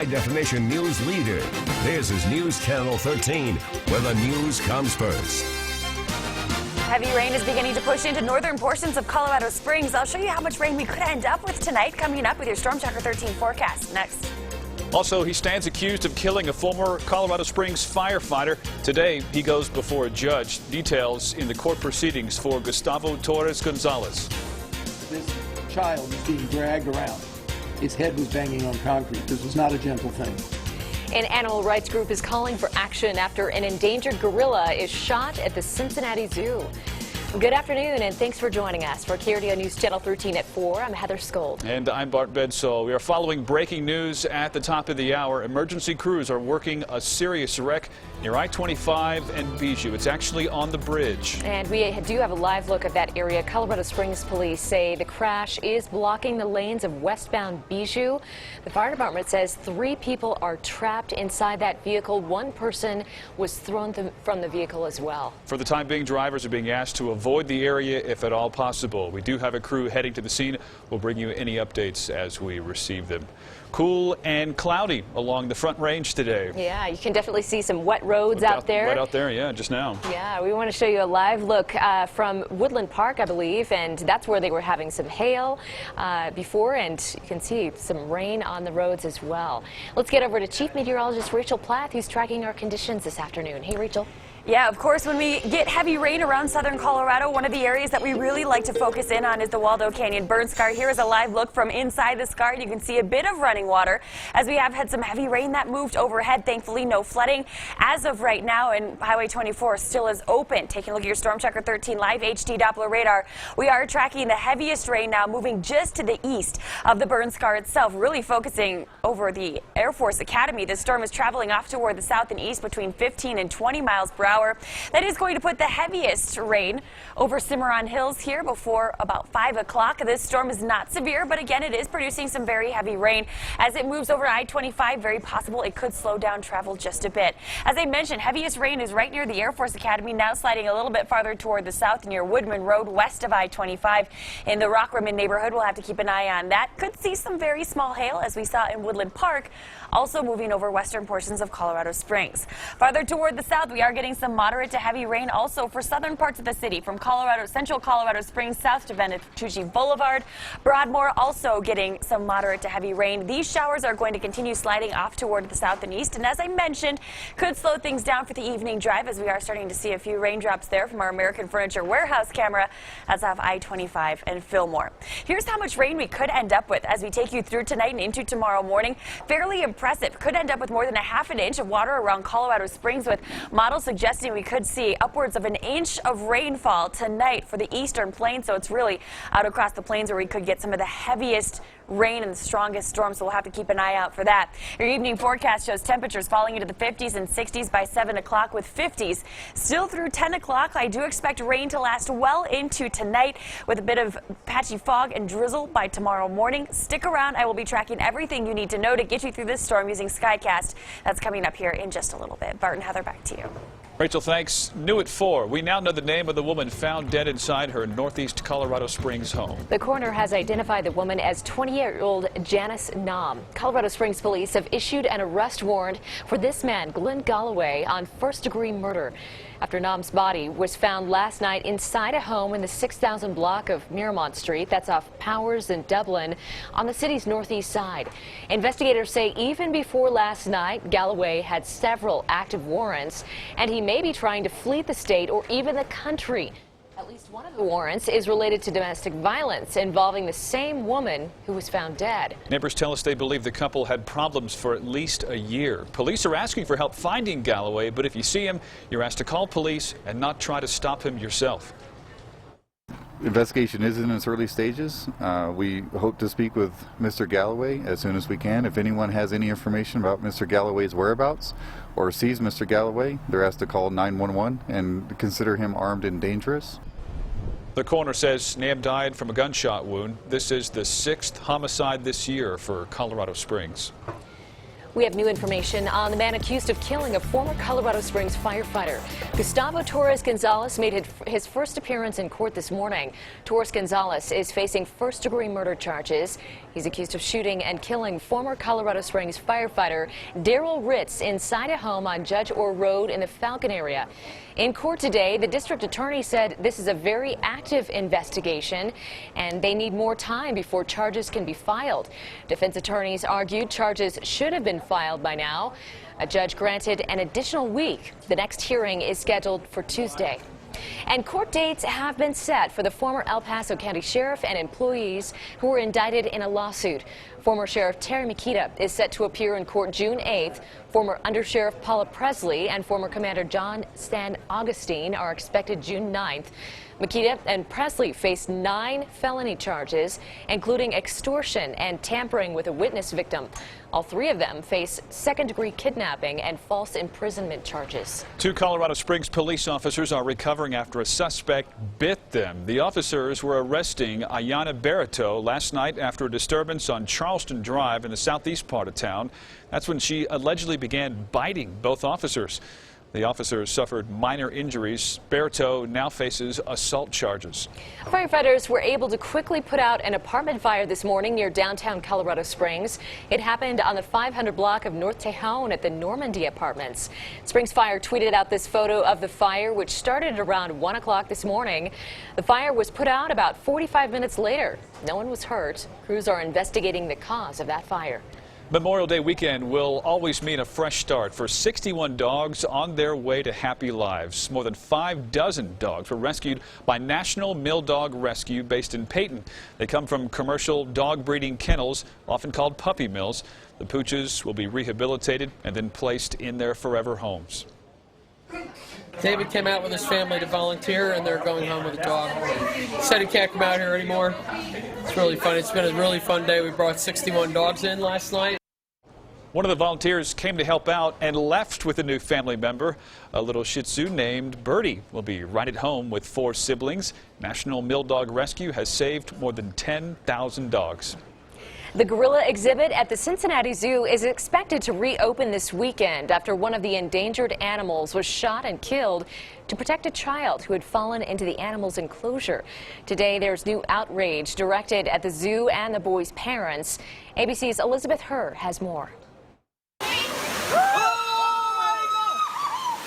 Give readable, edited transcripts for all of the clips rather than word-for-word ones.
High-definition news leader. This is News Channel 13, where the news comes first. Heavy rain is beginning to push into northern portions of Colorado Springs. I'll show you how much rain we could end up with tonight, coming up with your Storm Tracker 13 forecast next. Also, he stands accused of killing a former Colorado Springs firefighter. Today, he goes before a judge. Details in the court proceedings for Gustavo Torres Gonzalez. This child was being dragged around. His head was banging on concrete. This was not a gentle thing. An animal rights group is calling for action after an endangered gorilla is shot at the Cincinnati Zoo. Good afternoon, and thanks for joining us. For KRDO News Channel 13 at 4, I'm Heather Skold. And I'm Bart Bedsole. We are following breaking news at the top of the hour. Emergency crews are working a serious wreck near I-25 and Bijou. It's actually on the bridge. And we do have a live look at that area. Colorado Springs police say the crash is blocking the lanes of westbound Bijou. The fire department says 3 people are trapped inside that vehicle. 1 person was thrown from the vehicle as well. For the time being, drivers are being asked to avoid the area if at all possible. We do have a crew heading to the scene. We'll bring you any updates as we receive them. Cool and cloudy along the Front Range today. Yeah, you can definitely see some wet roads out there. Right out there, yeah, just now. Yeah, we want to show you a live look from Woodland Park, I believe, and that's where they were having some hail before, and you can see some rain on the roads as well. Let's get over to Chief Meteorologist Rachel Plath, who's tracking our conditions this afternoon. Hey, Rachel. Yeah, of course, when we get heavy rain around southern Colorado, one of the areas that we really like to focus in on is the Waldo Canyon burn scar. Here is a live look from inside the scar. You can see a bit of running water as we have had some heavy rain that moved overhead. Thankfully, no flooding as of right now, and Highway 24 still is open. Taking a look at your Storm Tracker 13 live HD Doppler radar, we are tracking the heaviest rain now moving just to the east of the burn scar itself, really focusing over the Air Force Academy. The storm is traveling off toward the south and east between 15 and 20 miles per hour. That is going to put the heaviest rain over Cimarron Hills here before about 5 o'clock. This storm is not severe, but again, it is producing some very heavy rain. As it moves over I-25, very possible it could slow down travel just a bit. As I mentioned, heaviest rain is right near the Air Force Academy, now sliding a little bit farther toward the south near Woodman Road, west of I-25. In the Rockrimmon neighborhood, we'll have to keep an eye on that. Could see some very small hail, as we saw in Woodland Park, also moving over western portions of Colorado Springs. Farther toward the south, we are getting some moderate to heavy rain also for southern parts of the city, from central Colorado Springs south to Venatucci Boulevard. Broadmoor also getting some moderate to heavy rain. These showers are going to continue sliding off toward the south and east, and as I mentioned, could slow things down for the evening drive, as we are starting to see a few raindrops there from our American Furniture Warehouse camera as of I-25 and Fillmore. Here's how much rain we could end up with as we take you through tonight and into tomorrow morning. Fairly impressive. Could end up with more than a half an inch of water around Colorado Springs, with models suggesting we could see upwards of an inch of rainfall tonight for the eastern plains. So it's really out across the plains where we could get some of the heaviest rain and the strongest storms, so we'll have to keep an eye out for that. Your evening forecast shows temperatures falling into the 50s and 60s by 7 o'clock, with 50s still through 10 o'clock. I do expect rain to last well into tonight, with a bit of patchy fog and drizzle by tomorrow morning. Stick around. I will be tracking everything you need to know to get you through this storm using Skycast. That's coming up here in just a little bit. Bart and Heather, back to you. Rachel, thanks. New at 4. We now know the name of the woman found dead inside her northeast Colorado Springs home. The coroner has identified the woman as 28-year-old Janice Nam. Colorado Springs police have issued an arrest warrant for this man, Glenn Galloway, on first-degree murder after Nam's body was found last night inside a home in the 6000 block of Miramont Street. That's off Powers and Dublin on the city's northeast side. Investigators say even before last night, Galloway had several active warrants, and he may be trying to flee the state or even the country. At least one of the warrants is related to domestic violence involving the same woman who was found dead. Neighbors tell us they believe the couple had problems for at least a year. Police are asking for help finding Galloway, but if you see him, you're asked to call police and not try to stop him yourself. Investigation is in its early stages. We hope to speak with Mr. Galloway as soon as we can. If anyone has any information about Mr. Galloway's whereabouts or sees Mr. Galloway, they're asked to call 911 and consider him armed and dangerous. The coroner says Nam died from a gunshot wound. This is the 6th homicide this year for Colorado Springs. We have new information on the man accused of killing a former Colorado Springs firefighter. Gustavo Torres Gonzalez made his first appearance in court this morning. Torres Gonzalez is facing first-degree murder charges. He's accused of shooting and killing former Colorado Springs firefighter Daryl Ritz inside a home on Judge Orr Road in the Falcon area. In court today, the district attorney said this is a very active investigation and they need more time before charges can be filed. Defense attorneys argued charges should have been filed by now. A judge granted an additional week. The next hearing is scheduled for Tuesday. And court dates have been set for the former El Paso County Sheriff and employees who were indicted in a lawsuit. Former Sheriff Terry Makita is set to appear in court June 8th. Former Undersheriff Paula Presley and former Commander John Stan Augustine are expected June 9th. Makita and Presley face 9 felony charges, including extortion and tampering with a witness victim. All 3 of them face second-degree kidnapping and false imprisonment charges. 2 Colorado Springs police officers are recovering after a suspect bit them. The officers were arresting Ayana Barreto last night after a disturbance on Charleston Drive in the southeast part of town. That's when she allegedly began biting both officers. The officers suffered minor injuries. Barreto now faces assault charges. Firefighters were able to quickly put out an apartment fire this morning near downtown Colorado Springs. It happened on the 500 block of North Tejon at the Normandy Apartments. Springs Fire tweeted out this photo of the fire, which started around 1 o'clock this morning. The fire was put out about 45 minutes later. No one was hurt. Crews are investigating the cause of that fire. Memorial Day weekend will always mean a fresh start for 61 dogs on their way to happy lives. More than 5 dozen dogs were rescued by National Mill Dog Rescue based in Peyton. They come from commercial dog breeding kennels, often called puppy mills. The pooches will be rehabilitated and then placed in their forever homes. David came out with his family to volunteer, and they're going home with a dog. Said he can't come out here anymore. It's really fun. It's been a really fun day. We brought 61 dogs in last night. One of the volunteers came to help out and left with a new family member. A little Shih Tzu named Birdie will be right at home with 4 siblings. National Mill Dog Rescue has saved more than 10,000 dogs. The gorilla exhibit at the Cincinnati Zoo is expected to reopen this weekend after one of the endangered animals was shot and killed to protect a child who had fallen into the animal's enclosure. Today, there's new outrage directed at the zoo and the boy's parents. ABC's Elizabeth Herr has more.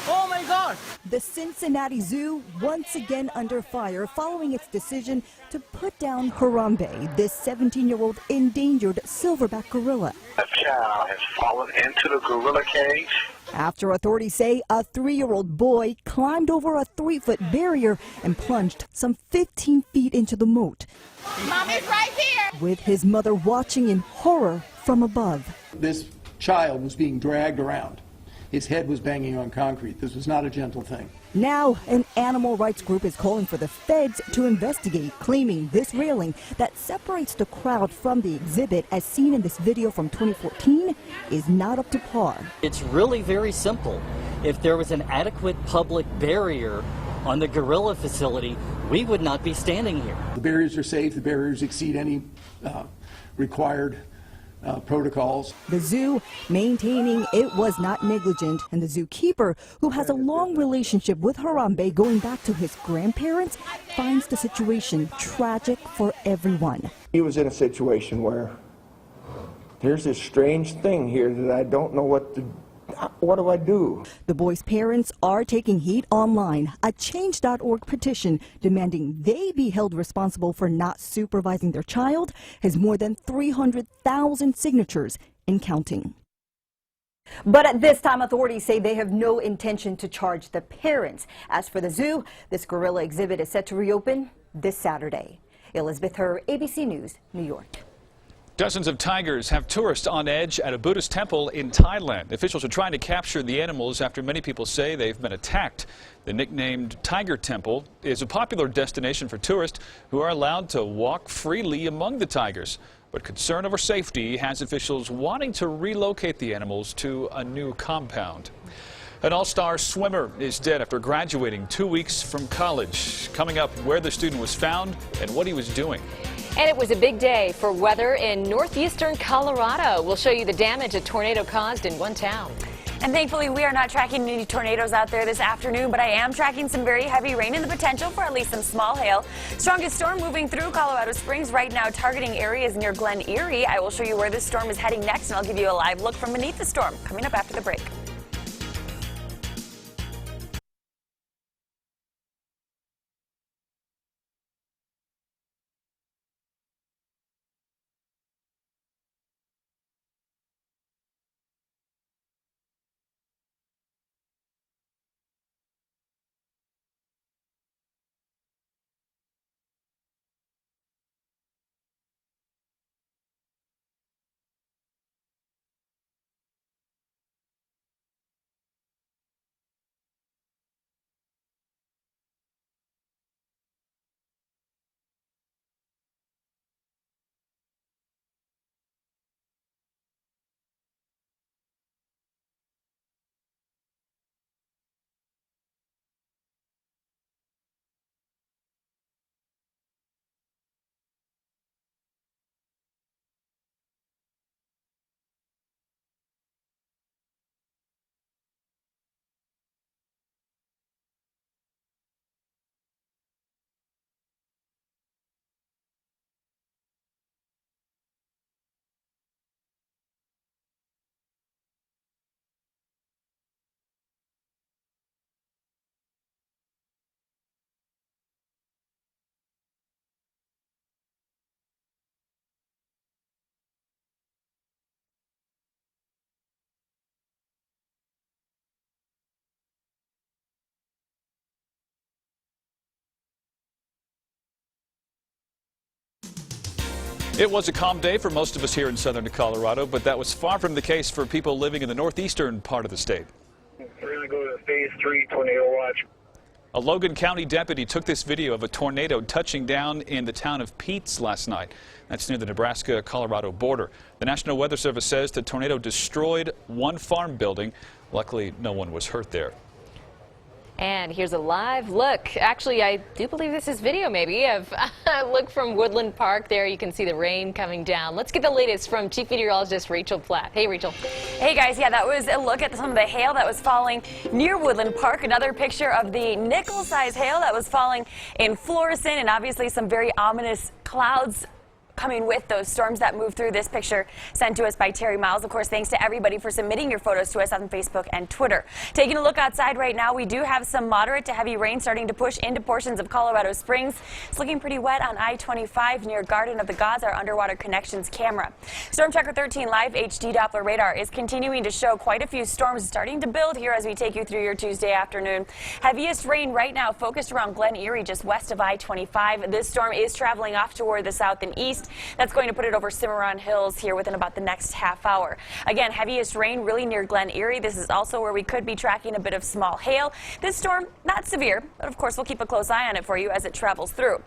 Oh my God! The Cincinnati Zoo once again under fire following its decision to put down Harambe, this 17-year-old endangered silverback gorilla. A child has fallen into the gorilla cage. After authorities say a 3-year-old boy climbed over a 3-foot barrier and plunged some 15 feet into the moat. Mommy's right here! With his mother watching in horror from above. This child was being dragged around. His head was banging on concrete. This was not a gentle thing. Now, an animal rights group is calling for the feds to investigate, claiming this railing that separates the crowd from the exhibit, as seen in this video from 2014, is not up to par. It's really very simple. If there was an adequate public barrier on the gorilla facility, we would not be standing here. The barriers are safe. The barriers exceed any required protocols. The zoo maintaining it was not negligent, and the zookeeper, who has a long relationship with Harambe going back to his grandparents, finds the situation tragic for everyone. He was in a situation where there's this strange thing here that I don't know what do I do? The boy's parents are taking heat online. A Change.org petition demanding they be held responsible for not supervising their child has more than 300,000 signatures and counting. But at this time, authorities say they have no intention to charge the parents. As for the zoo, this gorilla exhibit is set to reopen this Saturday. Elizabeth Herr, ABC News, New York. Dozens of tigers have tourists on edge at a Buddhist temple in Thailand. Officials are trying to capture the animals after many people say they've been attacked. The nicknamed Tiger Temple is a popular destination for tourists who are allowed to walk freely among the tigers. But concern over safety has officials wanting to relocate the animals to a new compound. An all-star swimmer is dead after graduating 2 weeks from college. Coming up, where the student was found and what he was doing. And it was a big day for weather in northeastern Colorado. We'll show you the damage a tornado caused in one town. And thankfully, we are not tracking any tornadoes out there this afternoon, but I am tracking some very heavy rain and the potential for at least some small hail. Strongest storm moving through Colorado Springs right now, targeting areas near Glen Erie. I will show you where this storm is heading next, and I'll give you a live look from beneath the storm coming up after the break. It was a calm day for most of us here in southern Colorado, but that was far from the case for people living in the northeastern part of the state. We're going to go to phase 3 tornado watch. A Logan County deputy took this video of a tornado touching down in the town of Peets last night. That's near the Nebraska-Colorado border. The National Weather Service says the tornado destroyed one farm building. Luckily, no one was hurt there. And here's a live look. Actually, I do believe this is video maybe of a look from Woodland Park. There you can see the rain coming down. Let's get the latest from Chief Meteorologist Rachel Platt. Hey, Rachel. Hey, guys. Yeah, that was a look at some of the hail that was falling near Woodland Park. Another picture of the nickel-size hail that was falling in Florissant, and obviously some very ominous clouds coming with those storms that moved through. This picture sent to us by Terry Miles. Of course, thanks to everybody for submitting your photos to us on Facebook and Twitter. Taking a look outside right now, we do have some moderate to heavy rain starting to push into portions of Colorado Springs. It's looking pretty wet on I-25 near Garden of the Gods, our underwater connections camera. Storm Tracker 13 live HD Doppler radar is continuing to show quite a few storms starting to build here as we take you through your Tuesday afternoon. Heaviest rain right now focused around Glen Erie, just west of I-25. This storm is traveling off toward the south and east. That's going to put it over Cimarron Hills here within about the next half hour. Again, heaviest rain really near Glen Erie. This is also where we could be tracking a bit of small hail. This storm, not severe, but of course we'll keep a close eye on it for you as it travels through.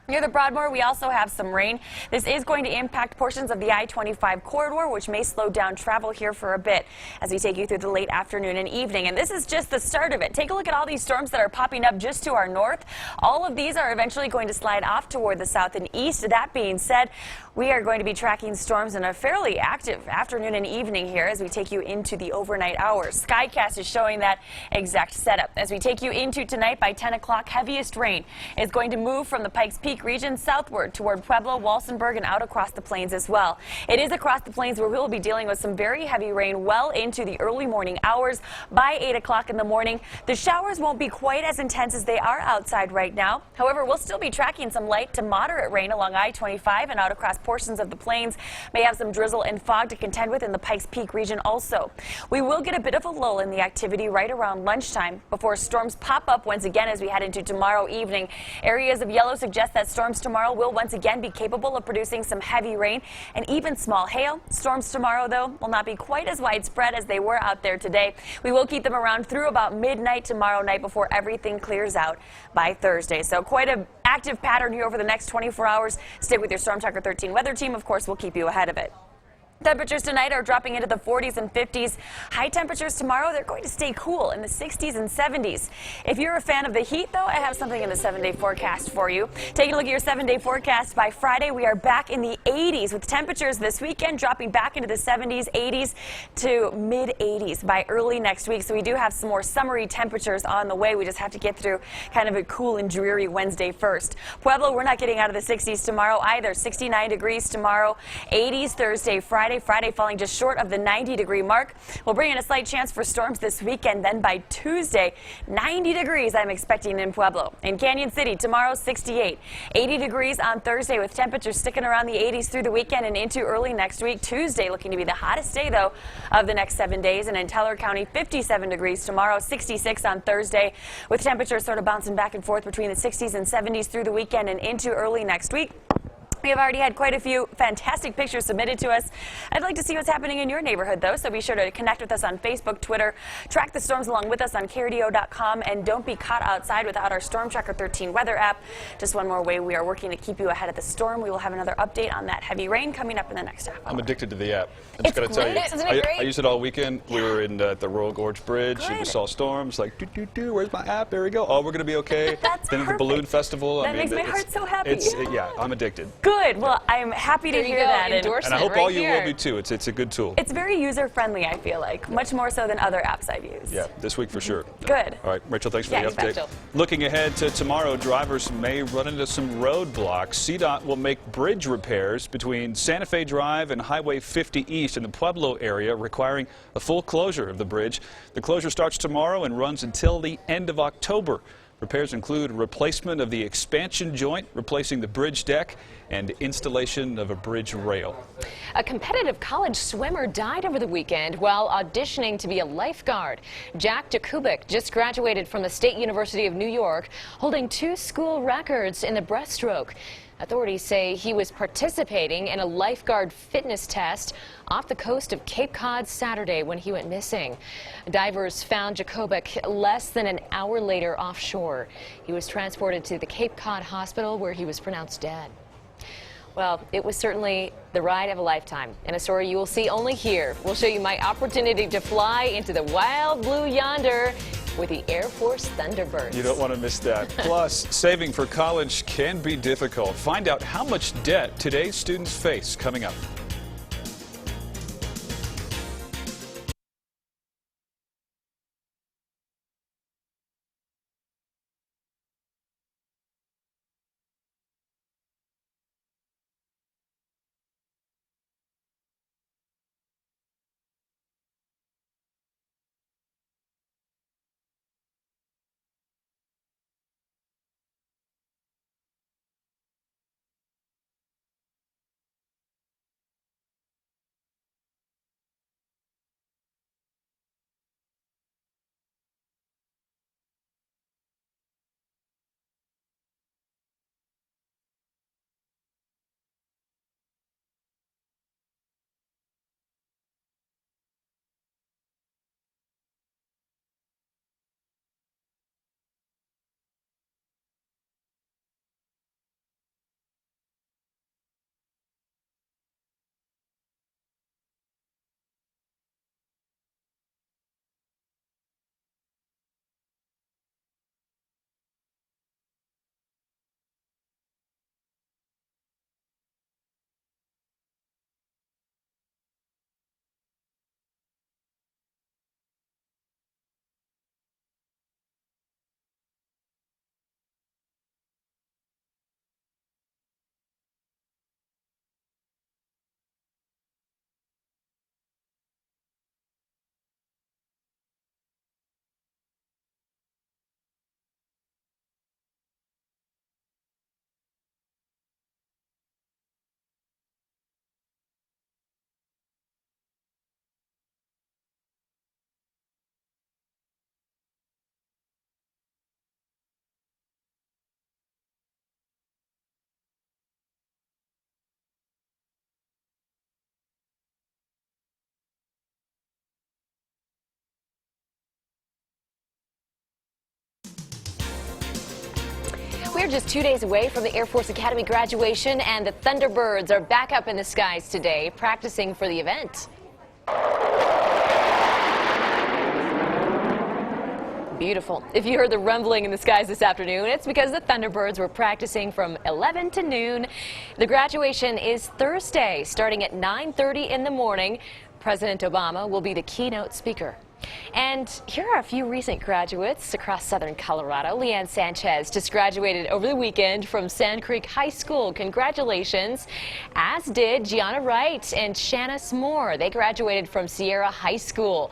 Near the Broadmoor, we also have some rain. This is going to impact portions of the I-25 corridor, which may slow down travel here for a bit as we take you through the late afternoon and evening. And this is just the start of it. Take a look at all these storms that are popping up just to our north. All of these are eventually going to slide off toward the south and east. That being said, we are going to be tracking storms in a fairly active afternoon and evening here as we take you into the overnight hours. Skycast is showing that exact setup. As we take you into tonight by 10 o'clock, heaviest rain is going to move from the Pikes Peak region southward toward Pueblo, Walsenburg, and out across the plains as well. It is across the plains where we will be dealing with some very heavy rain well into the early morning hours. By 8 o'clock in the morning, the showers won't be quite as intense as they are outside right now. However, we'll still be tracking some light to moderate rain along I-25 and out across portions of the plains. May have some drizzle and fog to contend with in the Pikes Peak region also. We will get a bit of a lull in the activity right around lunchtime before storms pop up once again as we head into tomorrow evening. Areas of yellow suggest that storms tomorrow will once again be capable of producing some heavy rain and even small hail. Storms tomorrow, though, will not be quite as widespread as they were out there today. We will keep them around through about midnight tomorrow night before everything clears out by Thursday. So quite an active pattern here over the next 24 hours. Stay with your Storm Tracker 13 weather team. Of course, we'll keep you ahead of it. Temperatures tonight are dropping into the 40s and 50s. High temperatures tomorrow, they're going to stay cool in the 60s and 70s. If you're a fan of the heat, though, I have something in the 7-day forecast for you. Taking a look at your 7-day forecast, by Friday, we are back in the 80s with temperatures this weekend dropping back into the 70s, 80s to mid-80s by early next week. So we do have some more summery temperatures on the way. We just have to get through kind of a cool and dreary Wednesday first. Pueblo, we're not getting out of the 60s tomorrow either. 69 degrees tomorrow, 80s Thursday, Friday falling just short of the 90-degree mark. We'll bring in a slight chance for storms this weekend. Then by Tuesday, 90 degrees I'm expecting in Pueblo. In Canyon City, tomorrow 68. 80 degrees on Thursday with temperatures sticking around the 80s through the weekend and into early next week. Tuesday looking to be the hottest day, though, of the next 7 days. And in Teller County, 57 degrees tomorrow, 66 on Thursday, with temperatures sort of bouncing back and forth between the 60s and 70s through the weekend and into early next week. We have already had quite a few fantastic pictures submitted to us. I'd like to see what's happening in your neighborhood, though, so be sure to connect with us on Facebook, Twitter, track the storms along with us on KRDO.com, and don't be caught outside without our Storm Tracker 13 weather app. Just one more way we are working to keep you ahead of the storm. We will have another update on that heavy rain coming up in the next half hour. I'm addicted to the app. I'm just going to tell you. Isn't it great? I used it all weekend. We were in the Royal Gorge Bridge. And we saw storms. Like, where's my app? There we go. Oh, we're going to be okay. That's then at the perfect. Balloon Festival. That makes my heart so happy. Yeah, I'm addicted. Good. Well, I'm happy to hear that. And I hope all you will be too. It's a good tool. It's very user-friendly, I feel like, much more so than other apps I've used. Yeah, this week for sure. Good. All right, Rachel, thanks for the update. Rachel. Looking ahead to tomorrow, drivers may run into some roadblocks. CDOT will make bridge repairs between Santa Fe Drive and Highway 50 East in the Pueblo area, requiring a full closure of the bridge. The closure starts tomorrow and runs until the end of October. Repairs include replacement of the expansion joint, replacing the bridge deck, and installation of a bridge rail. A competitive college swimmer died over the weekend while auditioning to be a lifeguard. Jack Jakubik just graduated from the State University of New York, holding 2 school records in the breaststroke. Authorities say he was participating in a lifeguard fitness test off the coast of Cape Cod Saturday when he went missing. Divers found Jakubik less than an hour later offshore. He was transported to the Cape Cod Hospital where he was pronounced dead. Well, it was certainly the ride of a lifetime, and a story you will see only here. We'll show you my opportunity to fly into the wild blue yonder with the Air Force Thunderbirds. You don't want to miss that. Plus, saving for college can be difficult. Find out how much debt today's students face coming up. We're just 2 days away from the Air Force Academy graduation, and the Thunderbirds are back up in the skies today, practicing for the event. Beautiful. If you heard the rumbling in the skies this afternoon, it's because the Thunderbirds were practicing from 11 to noon. The graduation is Thursday, starting at 9:30 in the morning. President Obama will be the keynote speaker. And here are a few recent graduates across southern Colorado. Leanne Sanchez just graduated over the weekend from Sand Creek High School. Congratulations. As did Gianna Wright and Shanice Moore. They graduated from Sierra High School.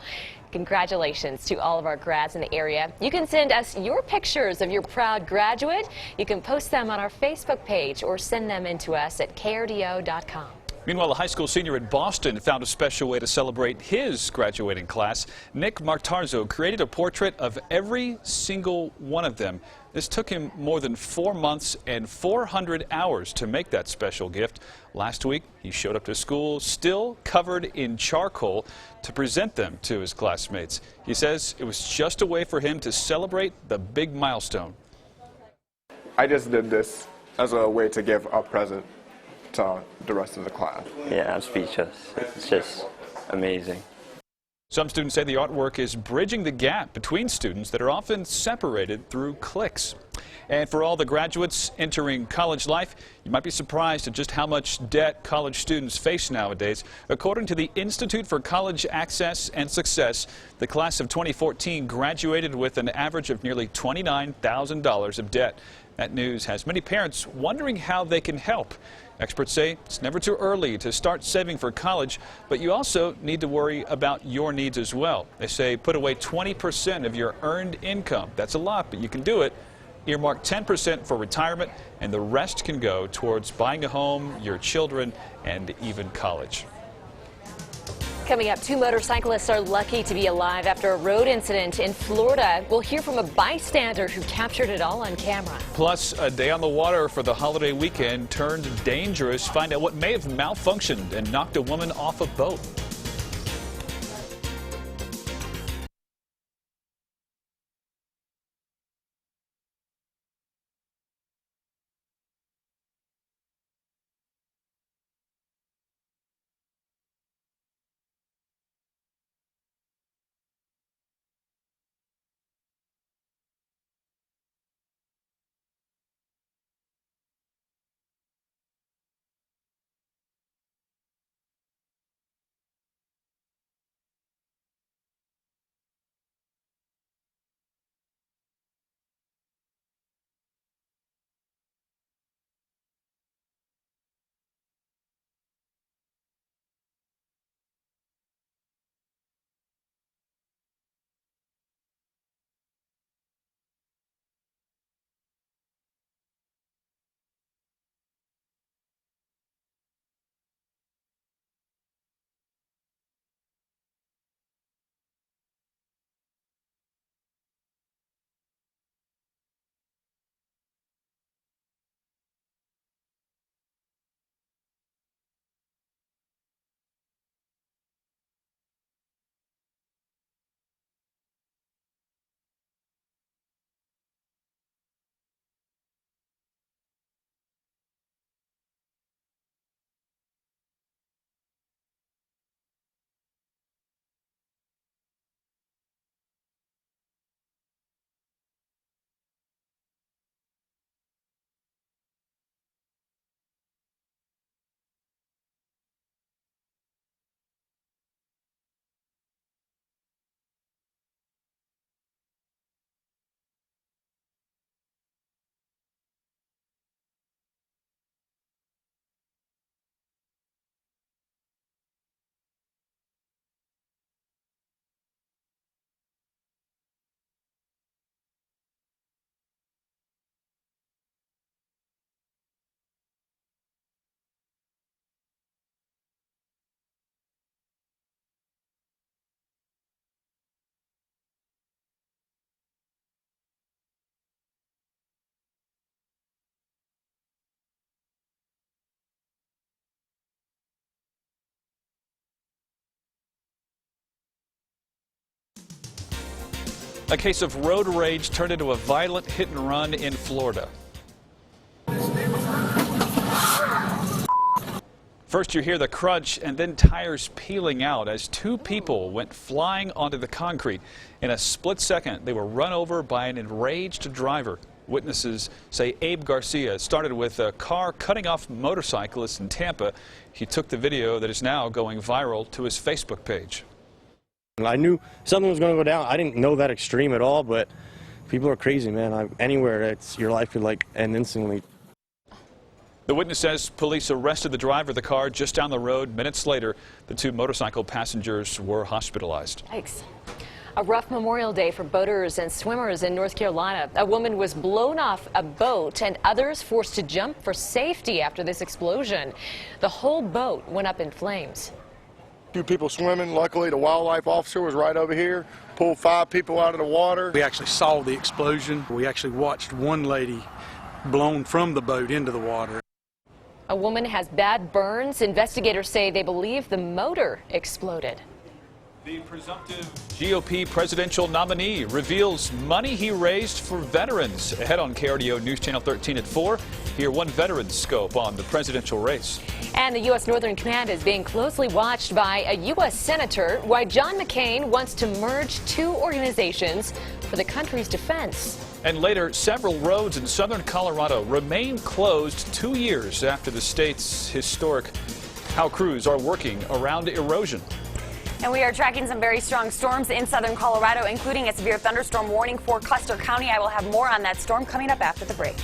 Congratulations to all of our grads in the area. You can send us your pictures of your proud graduate. You can post them on our Facebook page or send them in to us at krdo.com. Meanwhile, a high school senior in Boston found a special way to celebrate his graduating class. Nick Martarzo created a portrait of every single one of them. This took him more than 4 months and 400 hours to make that special gift. Last week, he showed up to school still covered in charcoal to present them to his classmates. He says it was just a way for him to celebrate the big milestone. I just did this as a way to give a present to the rest of the class. Yeah, I'm speechless. It's just amazing. Some students say the artwork is bridging the gap between students that are often separated through cliques. And for all the graduates entering college life, you might be surprised at just how much debt college students face nowadays. According to the Institute for College Access and Success, the class of 2014 graduated with an average of nearly $29,000 of debt. That news has many parents wondering how they can help. Experts say it's never too early to start saving for college, but you also need to worry about your needs as well. They say put away 20% of your earned income. That's a lot, but you can do it. Earmark 10% for retirement, and the rest can go towards buying a home, your children, and even college. Coming up, 2 motorcyclists are lucky to be alive after a road incident in Florida. We'll hear from a bystander who captured it all on camera. Plus, a day on the water for the holiday weekend turned dangerous. Find out what may have malfunctioned and knocked a woman off a boat. A case of road rage turned into a violent hit and run in Florida. First you hear the crunch and then tires peeling out as two people went flying onto the concrete. In a split second, they were run over by an enraged driver. Witnesses say Abe Garcia started with a car cutting off motorcyclists in Tampa. He took the video that is now going viral to his Facebook page. I knew something was going to go down. I didn't know that extreme at all, but people are crazy, man. Anywhere, your life could end instantly. The witness says police arrested the driver of the car just down the road. Minutes later, the two motorcycle passengers were hospitalized. Yikes. A rough Memorial Day for boaters and swimmers in North Carolina. A woman was blown off a boat and others forced to jump for safety after this explosion. The whole boat went up in flames. Two people swimming. Luckily, the wildlife officer was right over here, pulled 5 people out of the water. We actually saw the explosion. We actually watched one lady blown from the boat into the water. A woman has bad burns. Investigators say they believe the motor exploded. The presumptive GOP presidential nominee reveals money he raised for veterans. Ahead on KRDO News Channel 13 at 4. Hear one veteran scope on the presidential race. And the U.S. Northern Command is being closely watched by a U.S. senator. Why John McCain wants to merge 2 organizations for the country's defense. And later, several roads in southern Colorado remain closed 2 years after the state's historic. How crews are working around erosion. And we are tracking some very strong storms in southern Colorado, including a severe thunderstorm warning for Custer County. I will have more on that storm coming up after the break.